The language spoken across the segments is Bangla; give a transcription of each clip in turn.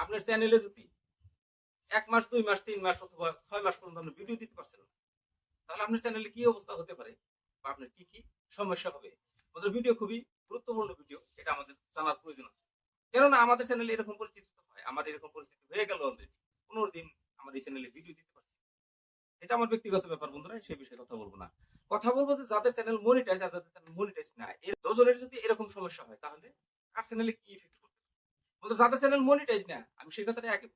আপনার চ্যানেলে যদি 1 মাস 2 মাস 3 মাস অথবা 6 মাস পর্যন্ত আপনি ভিডিও দিতে পারছেন না, তাহলে আপনার চ্যানেলে কি অবস্থা হতে পারে বা আপনার কি কি সমস্যা হবে। আমাদের ভিডিও খুবই গুরুত্বপূর্ণ ভিডিও, এটা আমাদের জানার প্রয়োজন আছে। কেননা আমাদের চ্যানেলে এরকম পরিস্থিতি হয়, আমার এরকম পরিস্থিতি হয়ে গেল অলরেডি 15 দিন আমার এই চ্যানেলে ভিডিও দিতে পারছি। এটা আমার ব্যক্তিগত ব্যাপার বন্ধুরা, সেই বিষয়ে কথা বলবো না। কথা বলবো যে যাদের চ্যানেল মনিটাইজ আর যাদের চ্যানেল মনিটাইজ না, এর দুজনের যদি এরকম সমস্যা হয় তাহলে আর চ্যানেলে কি ইফেক্ট করবে। বন্ধু যাদের চ্যানেল মনিটাইজ না, আমি সেই কথাটা আগে,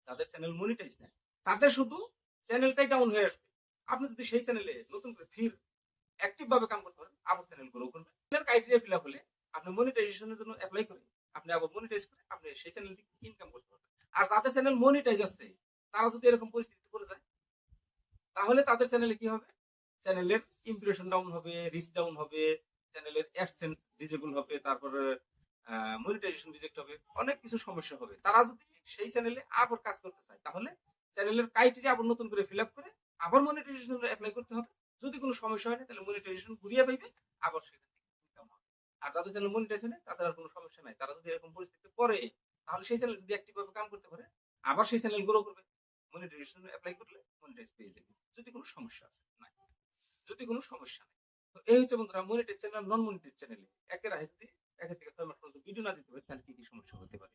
যাদের চ্যানেল মনিটাইজ না তাদের শুধু চ্যানেলটাই ডাউন হয়ে আসবে। আপনি যদি সেই চ্যানেলে নতুন করে ফির অ্যাক্টিভ ভাবে কাম করতে পারেন, আবার চ্যানেল গ্রো করবে। ক্রাইটেরিয়া ফিল আপ হলে আপনি মনিটাইজেশনের জন্য অ্যাপ্লাই করে আপনি আবার মনিটাইজ করে আপনি সেই চ্যানেল থেকে ইনকাম করতে পারবেন। আর যাদের চ্যানেল মনিটাইজ আছে তারা যদি এরকম পরিস্থিতি করে যায়, তাহলে তাদের চ্যানেলে কি হবে, চ্যানেলের ইমপ্রেশন ডাউন হবে, রিচ ডাউন হবে, চ্যানেলের অ্যাডসেন্স ডিজেবল হবে, তারপরে মনিটাইজেশন রিজেক্ট হবে, অনেক কিছু সমস্যা হবে। তারা যদি সেই চ্যানেলে আবার কাজ করতে চায় তাহলে চ্যানেলের ক্রাইটেরিয়া আবার নতুন করে ফিল আপ করে আবার মনিটাইজেশন অ্যাপ্লাই করতে হবে। যদি কোনো সমস্যা হয় না তাহলে মনিটাইজেশন ঘুরিয়ে পাইবে, আবার সেখান থেকে ইনকাম হবে। আর যাদের চ্যানেল মনিটাইজ হয় তাদের আর কোনো সমস্যা নাই, তারা যদি এরকম পরিস্থিতি পড়ে তাহলে সেই চ্যানেল যদি অ্যাক্টিভ ভাবে কাম করতে পারে আবার সেই চ্যানেল গ্রো করবে, মনিটাইজেশন অ্যাপ্লাই করলে মনিটাইজ পেয়ে যাবে যদি কোনো সমস্যা আছে নাই, যদি কোনো সমস্যা নেই। তো এই হচ্ছে বন্ধুরা মনিটাইজ চ্যানেল নন মনিটাইজ চ্যানেলে একের আগে যদি 1 থেকে 6 মাস পর্যন্ত ভিডিও না দিতে পারে তাহলে কি কি সমস্যা হতে পারে।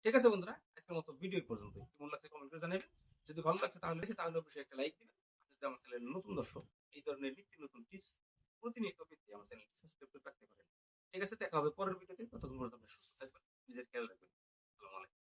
ঠিক আছে বন্ধুরা, আজকের মতো ভিডিও পর্যন্ত। কেমন লাগছে কমেন্ট করে জানাবেন। যদি ভালো লাগছে তাহলে অবশ্যই একটা লাইক দিবেন। যদি আমার চ্যানেলে নতুন দর্শক এই ধরনের নিত্য নতুন টিপস প্রতিনিয়ত পেতে আমার চ্যানেলটি সাবস্ক্রাইব করে রাখতে পারেন। ঠিক আছে, দেখা হবে পরের ভিডিওতে। ততক্ষণ পর্যন্ত আপনি সুস্থ থাকবেন, নিজের খেয়াল রাখবেন। আসসালামু আলাইকুম।